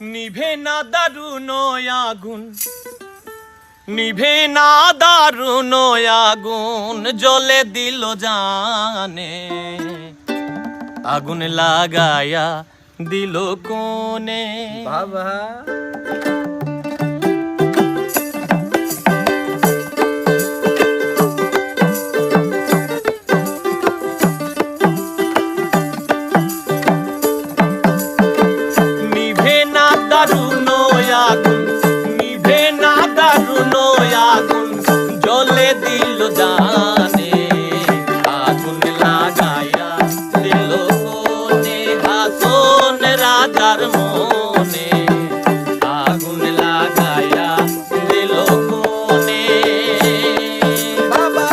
নিভে না দারুণ আগুন, নিভে না দারুণ আগুন, জ্বলে দিল জানে, আগুন লাগায়া দিল কোনে। বাবা দারুণ আগুন, নিভে না দারুণ আগুন, জ্বলে দিল জানে, আগুন লাগায়া দিল কোনে, হাসন রাজার মনে, আগুন লাগায়া দিল কোনে। বাবা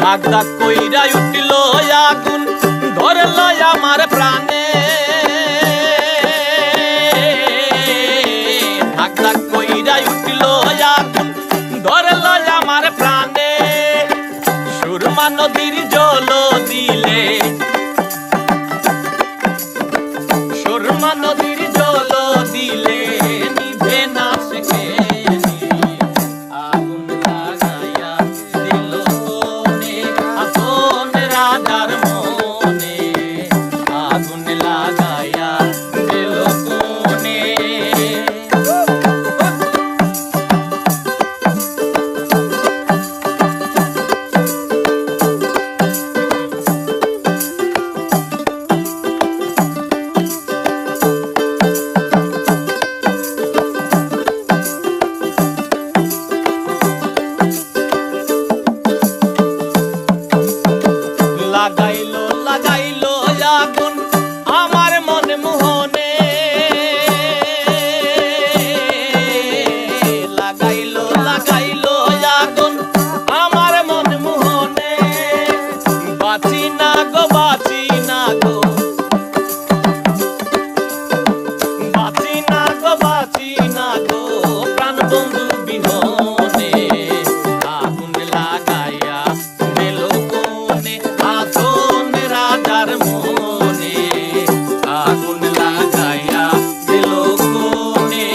ধাক ধাক কইরা উঠল আগুন, ধরল আমার প্রাণে, ধাক ধাক কইরা উঠল আগুন, ধরল আমার প্রাণে, সুরমা নদীর জল দিলে, সুরমা নদীর জল দিলে, নিভে না শেখে রাজার মনে, আগুন লাগায়া দিল কোনে। লাগাইলো লাগাইলো আগুন আমার মনে মোহনে, লাগাইলো লাগাইলো আগুন আমার মনে মোহনে, বাঁচি না গো বাঁচি না গো, বাঁচি না গো বাঁচি না গো, প্রাণ বন্ধু বিহনে, আগুন লাগাইয়া দিল কোনে, হাসন রাজার মনে, আগুন লাগাইয়া দিল কোনে।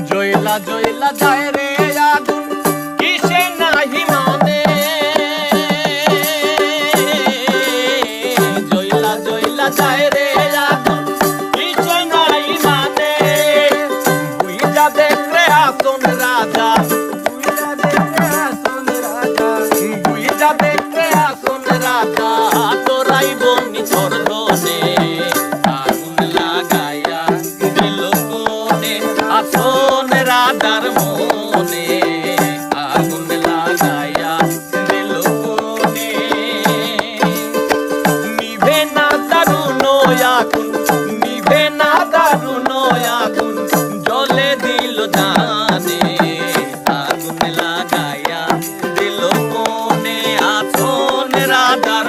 জয়লা জয়লা যায় রে আগুন, কিসে নাহি মানে, জয়লা জয়লা যায় রে আগুন, কিসে নাহি মানে, বুইজা দেখরে আসন রাজা, বুইজা দেখরে আসন রাজা, বুইজা দেখরে আসন রাজা, তোরাই বনি তোর ধনে, আগুন লাগায়া দিল কোনে, আসন রাজার মনে, আগুন লাগায়া দিল কোনে। নিভে না দারুণ আগুন, নিভে না দারুণ আগুন, জ্বলে দিল জানে, আগুন লাগায়া দিল কোনে, আসন রাজার